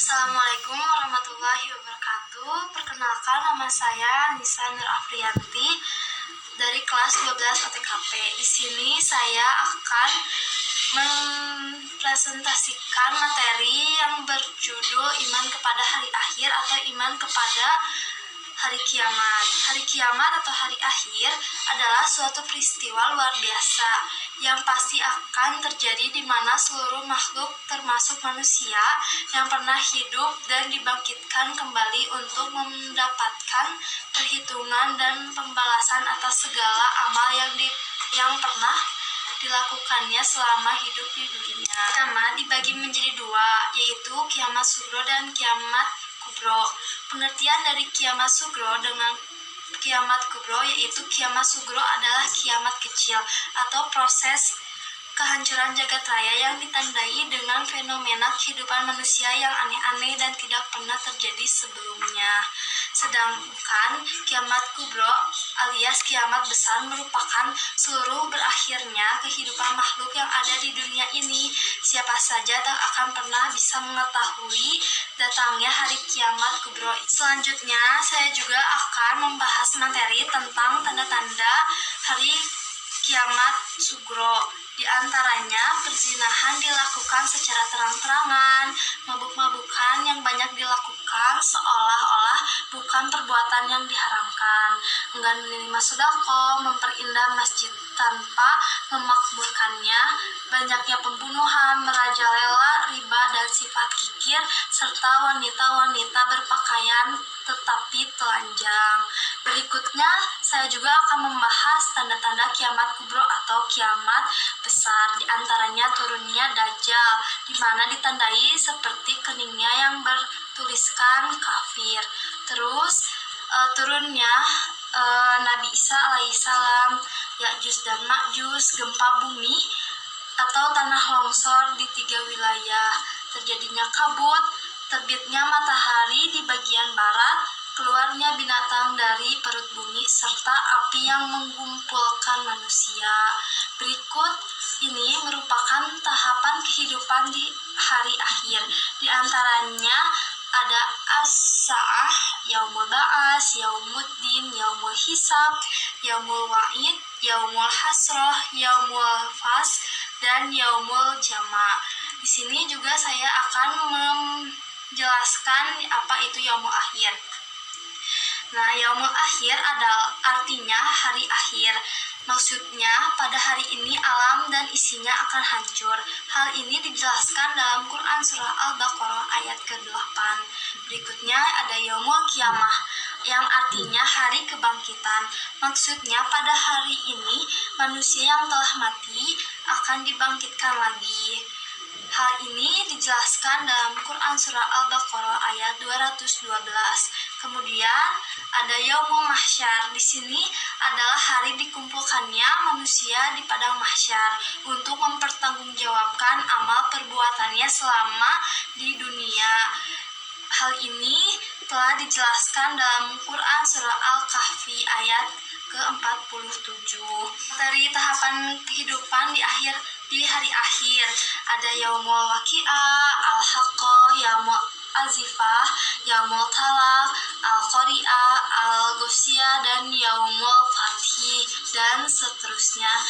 Assalamualaikum warahmatullahi wabarakatuh. Perkenalkan, nama saya Nisa Nur Afriyanti dari kelas 12 OTKP. Di sini saya akan mempresentasikan materi yang berjudul Iman kepada Hari Akhir atau Iman kepada Hari Kiamat. Hari kiamat atau hari akhir adalah suatu peristiwa luar biasa yang pasti akan terjadi di mana seluruh makhluk termasuk manusia yang pernah hidup dan dibangkitkan kembali untuk mendapatkan perhitungan dan pembalasan atas segala amal yang pernah dilakukannya selama hidup di dunia. Kiamat dibagi menjadi dua, yaitu kiamat sugro dan kiamat kubro. Pengertian dari kiamat sugro dengan kiamat kubro yaitu kiamat sugro adalah kiamat kecil atau proses kehancuran jagat raya yang ditandai dengan fenomena kehidupan manusia yang aneh-aneh dan tidak pernah terjadi sebelumnya. Sedangkan kiamat kubro alias kiamat besar merupakan seluruh berakhirnya kehidupan makhluk yang ada di dunia ini. Siapa saja tak akan pernah bisa mengetahui datangnya hari kiamat kubro. Selanjutnya, saya juga akan membahas materi tentang tanda-tanda hari kiamat sugro. Di antaranya, perzinahan dilakukan secara terang-terangan, mabuk-mabukan yang banyak dilakukan seolah-olah bukan perbuatan yang diharamkan, enggan menerima sedekah, memperindah masjid tanpa memakmurkannya, banyaknya pembunuhan, merajalela, riba, dan sifat kikir, serta wanita-wanita berpakaian tetapi telanjang. Berikutnya, saya juga akan membahas tanda-tanda kiamat kubro atau kiamat besar. Di antaranya turunnya Dajjal, di mana ditandai seperti keningnya yang bertuliskan kafir. Terus turunnya Nabi Isa alaihissalam, Ya'juj dan Ma'juj, gempa bumi atau tanah longsor di 3 wilayah, terjadinya kabut, terbitnya matahari di bagian barat, keluarnya binatang dari perut bumi, serta api yang mengumpulkan manusia. Berikut ini merupakan tahapan kehidupan di hari akhir. Di antaranya ada as-sa'ah, yaumul ba'as, yaumuddin, yaumul hisab, yaumul wa'id, yaumul hasroh, yaumul fas, dan yaumul jama'. Di sini juga saya akan menjelaskan apa itu yaumul akhir. Nah, yaumul akhir adalah artinya hari akhir. Maksudnya, pada hari ini alam dan isinya akan hancur. Hal ini dijelaskan dalam Quran Surah Al-Baqarah ayat ke-8. Berikutnya ada yaumul kiamah, yang artinya hari kebangkitan. Maksudnya, pada hari ini, manusia yang telah mati akan dibangkitkan lagi. Hal ini dijelaskan dalam Quran Surah Al-Baqarah ayat 212. Kemudian ada yaumul mahsyar. Di sini adalah hari dikumpulkannya manusia di padang mahsyar untuk mempertanggungjawabkan amal perbuatannya selama di dunia. Hal ini telah dijelaskan dalam Quran Surah Al-Kahfi ayat ke-47. Dari tahapan kehidupan di hari akhir ada yaumul waqi'ah, al-haqqah, yaumul azifah, yaumul talaq, al-qari'ah, al-ghasyiyah, dan yaumul fathi, dan seterusnya.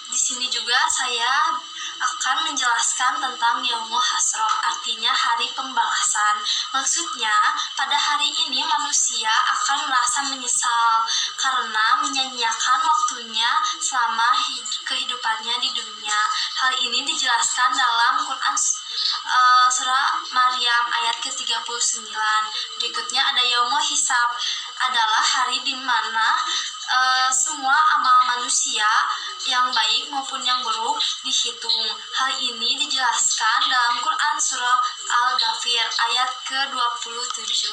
Di sini juga saya akan menjelaskan tentang yaumul hasroh, artinya hari pembalasan. Maksudnya, pada hari ini manusia akan merasa menyesal karena menyanyiakan waktunya selama kehidupannya di dunia. Hal ini dijelaskan dalam Quran Surah Maryam ayat ke-39. Berikutnya ada yaumul hisab, adalah hari di mana semua amal manusia yang baik maupun yang buruk dihitung. Hal ini dijelaskan dalam Quran Surah Al-Ghafir ayat ke-27.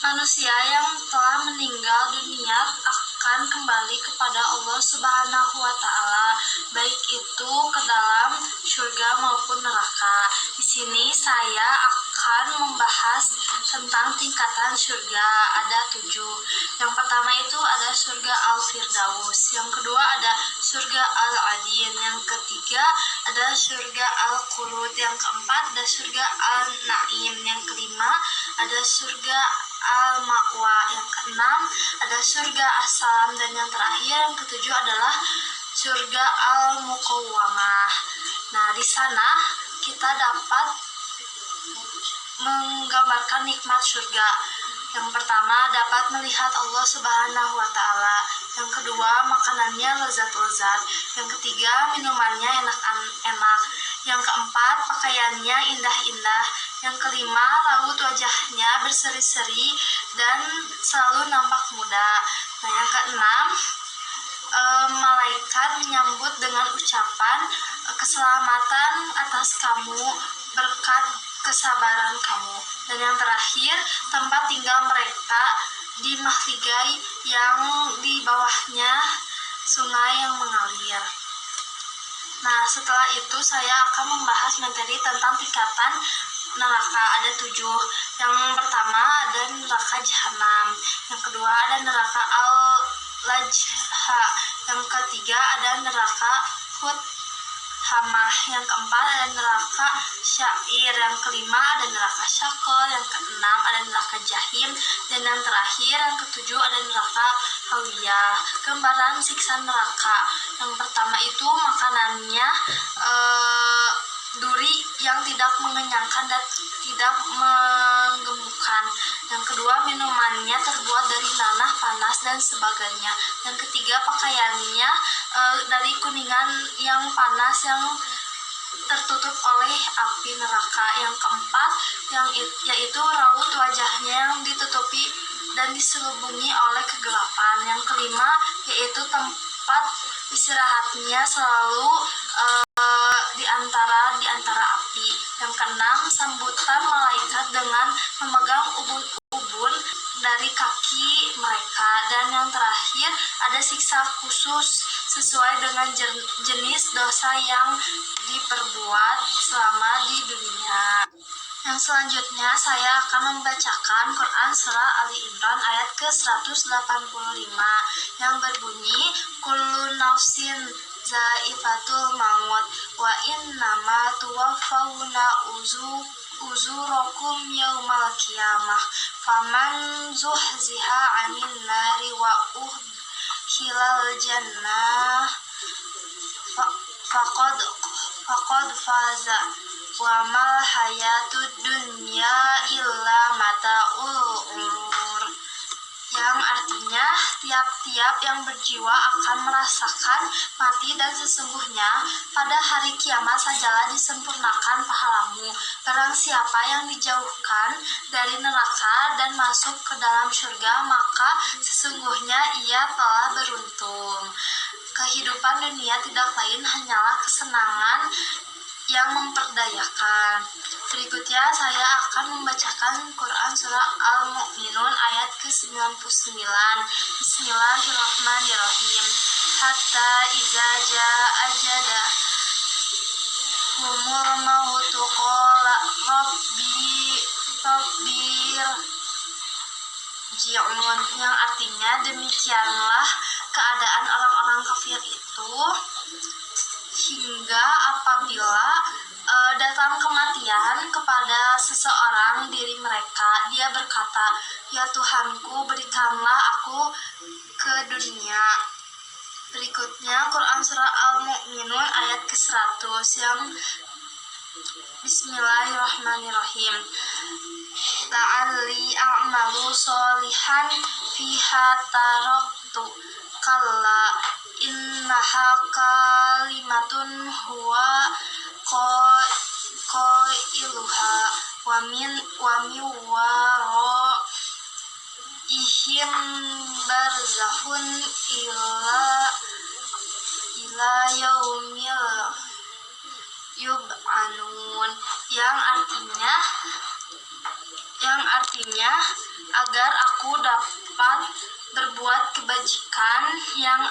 Manusia yang telah meninggal dunia akan kembali kepada Allah Subhanahu wa Ta'ala, baik itu ke dalam surga maupun neraka. Di sini saya akan akan membahas tentang tingkatan surga. Ada 7. Yang pertama itu ada surga Al-Firdaus. Yang kedua ada surga Al-Adin. Yang ketiga ada surga Al-Khulud. Yang keempat ada surga Al-Naim. Yang kelima ada surga Al-Ma'wa. Yang keenam ada surga As-Salam. Dan yang terakhir, yang ketujuh adalah surga Al-Muqawwamah. Nah, di sana kita dapat menggambarkan nikmat surga. Yang pertama, dapat melihat Allah Subhanahu wa Ta'ala. Yang kedua, makanannya lezat-lezat. Yang ketiga, minumannya enak-enak. Yang keempat, pakaiannya indah-indah. Yang kelima, raut wajahnya berseri-seri dan selalu nampak muda. Nah, yang keenam, malaikat menyambut dengan ucapan keselamatan atas kamu berkat kesabaran kamu. Dan yang terakhir, tempat tinggal mereka di mahligai yang di bawahnya sungai yang mengalir. Nah, setelah itu saya akan membahas materi tentang tingkatan neraka. Ada 7. Yang pertama ada neraka jahanam. Yang kedua ada neraka al-lajha. Yang ketiga ada neraka hamah. Yang keempat ada neraka syair. Yang kelima ada neraka syakol. Yang keenam ada neraka jahim. Dan yang terakhir, yang ketujuh ada neraka hawiyah. Gambaran siksa neraka. Yang pertama itu makanannya duri yang tidak mengenyangkan dan tidak menggemukkan. Yang kedua, minumannya terbuat dari nanah, panas, dan sebagainya. Yang ketiga, pakaiannya dari kuningan yang panas yang tertutup oleh api neraka. Yang keempat, yaitu raut wajahnya yang ditutupi dan diselubungi oleh kegelapan. Yang kelima, yaitu tempat istirahatnya selalu di antara api. Yang keenam, sambutan malaikat dengan memegang ubun-ubun dari kaki mereka. Dan yang terakhir, ada siksa khusus sesuai dengan jenis dosa yang diperbuat selama di dunia. Yang selanjutnya saya akan membacakan Quran Surah Ali Imran ayat ke-185 yang berbunyi, kullu nafsin zaifatul maut wa innama tuwaffawna uzurakum yaumal qiyamah faman zuhziha 'anil nari wa udkhilal jannah faqad faza wa mal hayatud dunya illa mata'ul ghurur. Yang artinya, tiap-tiap yang berjiwa akan merasakan mati dan sesungguhnya pada hari kiamat sajalah disempurnakan pahalamu. Barang siapa yang dijauhkan dari neraka dan masuk ke dalam surga, maka sesungguhnya ia telah beruntung. Kehidupan dunia tidak lain hanyalah kesenangan yang memperdayakan. Berikutnya saya akan membacakan Quran Surah Al-Mu'minun ayat ke-99. Bismillahirrahmanirrahim. Hatta iza ja'a humul mautu qala rabbir ji'un. Yang artinya, demikianlah keadaan orang-orang kafir itu hingga apabila datang kematian kepada seseorang diri mereka, dia berkata, ya Tuhanku, berikanlah aku ke dunia. Berikutnya Quran Surah Al-Mu'minun ayat ke-100 yang Bismillahirrahmanirrahim. La'alli a'malu sholihan fiha taraktu kalla innaha kalimatun huwa qailuha wa min waraihim barzakhun ila yaumil yub'anun. Yang artinya agar aku dapat berbuat kebajikan yang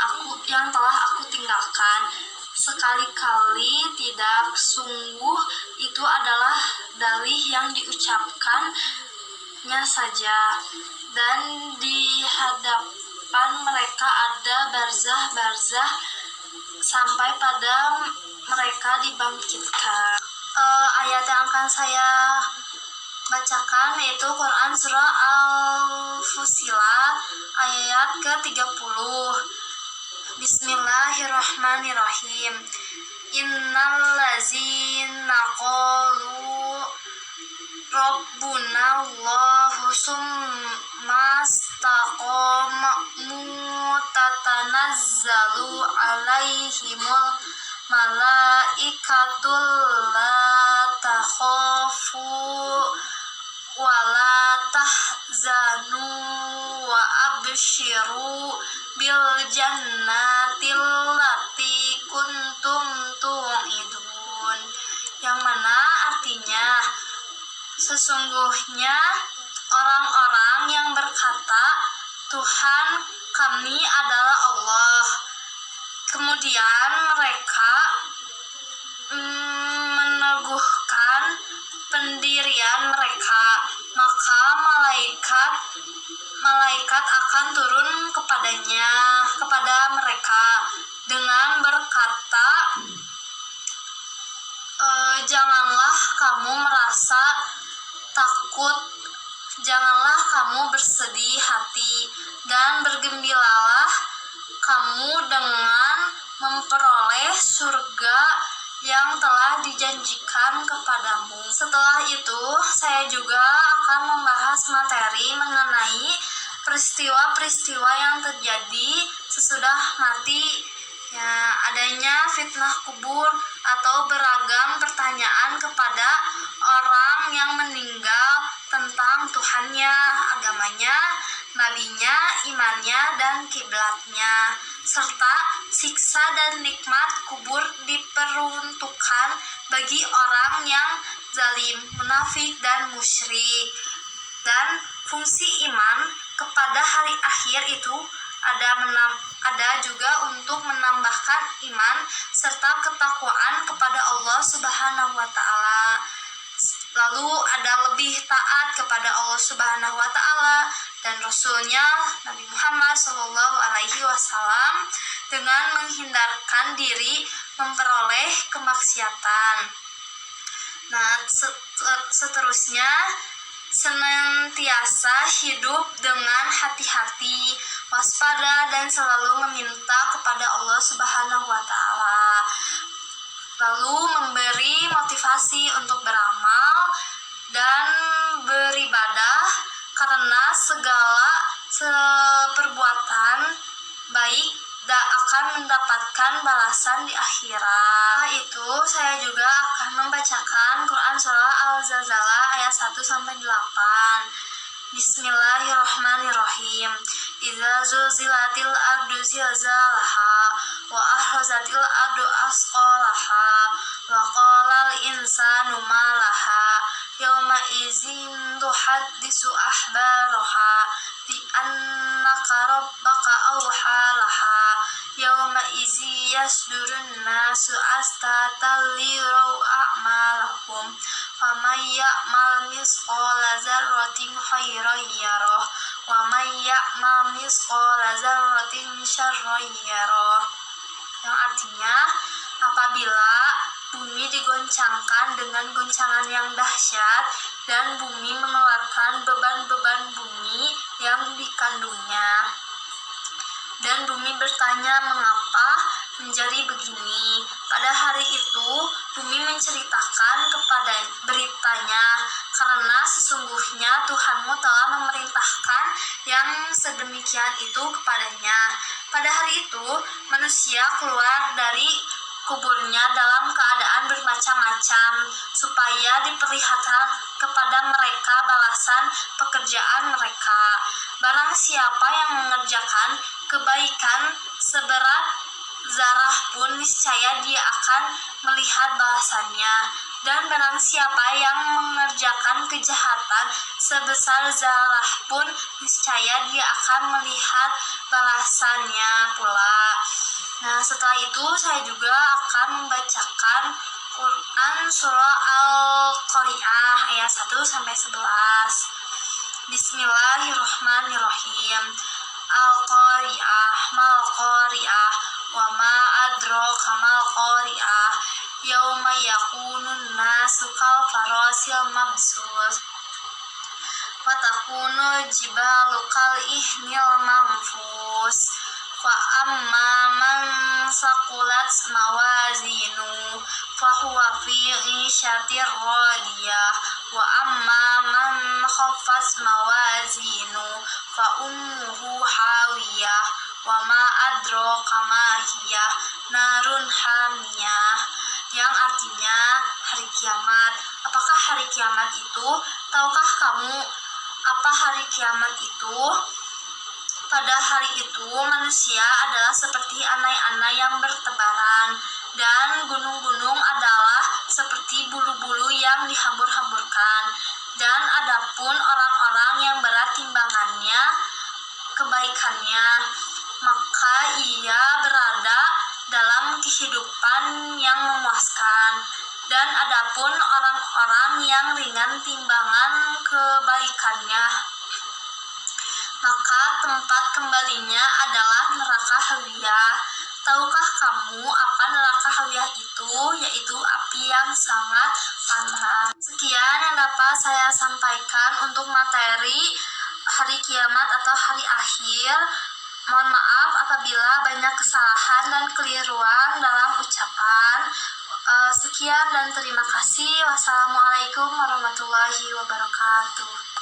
telah aku tinggalkan sekali-kali tidak, sungguh itu adalah dalih yang diucapkannya saja, dan di hadapan mereka ada barzah-barzah sampai pada mereka dibangkitkan. Ayat yang akan saya bacakan yaitu Quran Surah Al-Fussilat ayat ke-30. Bismillahirrahmanirrahim. Innallazina qalu Rabbuna Allahu summa istaqamu tatanazzalu alaihimul malaikatul la takhafu wa la tahzanu wa abshiru bil jannatil lati kuntum tu'idun, yang mana artinya sesungguhnya orang-orang yang berkata Tuhan kami adalah Allah, kemudian mereka meneguhkan pendirian mereka, maka malaikat akan turun kepada mereka dengan berkata, janganlah kamu merasa takut, janganlah kamu bersedih hati, dan bergembiralah kamu dengan memperoleh surga yang telah dijanjikan kepadamu. Setelah itu, saya juga akan membahas materi mengenai peristiwa-peristiwa yang terjadi sesudah mati, ya, adanya fitnah kubur atau beragam pertanyaan kepada orang yang meninggal tentang Tuhannya, agamanya, nabinya, imannya, dan kiblatnya, serta siksa dan nikmat kubur diperuntukkan bagi orang yang zalim, munafik, dan musyrik. Dan fungsi iman kepada hari akhir itu ada juga untuk menambahkan iman serta ketakwaan kepada Allah Subhanahu wa taala. Lalu ada lebih taat kepada Allah Subhanahu wa taala dan Rasulnya Nabi Muhammad Shallallahu alaihi wasallam dengan menghindarkan diri memperoleh kemaksiatan. Nah, seterusnya senantiasa hidup dengan hati-hati, waspada, dan selalu meminta kepada Allah Subhanahu wa taala. Lalu memberi motivasi untuk beramal dan beribadah, karena segala perbuatan baik akan mendapatkan balasan di akhirat. Itu saya juga akan membacakan Quran Surah Al-Zalzalah ayat 1-8. Bismillahirrahmanirrahim. Idza zulzilatil ardu zilzalaha wa ahrazatil ardu asqalaha wa qalal insanu ma laha yawma idzin tuhaddisu akhbaraha bi annaka rabbaka awha laha yawma idzi yasdurun nasu astatan liraw a'malahum faman ya'mal misqala dzarratin khairan yarah wa man ya'mal misqala dzarratin syarran yarah, yang artinya apabila bumi digoncangkan dengan goncangan yang dahsyat dan bumi mengeluarkan beban-beban bumi yang dikandungnya, dan bumi bertanya mengapa menjadi begini. Pada hari itu bumi menceritakan kepada beritanya, karena sesungguhnya Tuhanmu telah memerintahkan yang sedemikian itu kepadanya. Pada hari itu manusia keluar dari kuburnya dalam keadaan bermacam-macam, supaya diperlihatkan kepada mereka balasan pekerjaan mereka. Barang siapa yang mengerjakan kebaikan seberat zarah pun niscaya dia akan melihat balasannya, dan barang siapa yang mengerjakan kejahatan sebesar zarah pun niscaya dia akan melihat balasannya pula. Nah, setelah itu saya juga akan membacakan Quran surah Al-Qari'ah ayat 1 sampai 11. Bismillahirrahmanirrahim. Al-Qari'ah, mal Qari'ah, wa ma adraka mal Qari'ah. Yauma yakunun nasu kal farasil mabsus. Wa takunu jibalu kal ihnil manfus. Fa amma man saqulat mawazinu fa huwa fi 'ishatir radiyah wa amma man khaffat mawazinu fa ummuhu hawiyah wa ma adraka ma hiya narun hamiyah, yang artinya hari kiamat. Apakah hari kiamat itu? Tahukah kamu apa hari kiamat itu? Pada hari itu manusia adalah seperti anai-anai yang bertebaran, dan gunung-gunung adalah seperti bulu-bulu yang dihambur-hamburkan. Dan adapun orang-orang yang berat timbangannya, kebaikannya, maka ia berada dalam kehidupan yang memuaskan. Dan adapun orang-orang yang ringan timbangan kebaikannya, maka tempat kembalinya adalah neraka hawiyah. Tahukah kamu apa neraka hawiyah itu? Yaitu api yang sangat panas. Sekian yang dapat saya sampaikan untuk materi hari kiamat atau hari akhir. Mohon maaf apabila banyak kesalahan dan keliruan dalam ucapan. Sekian dan terima kasih. Wassalamualaikum warahmatullahi wabarakatuh.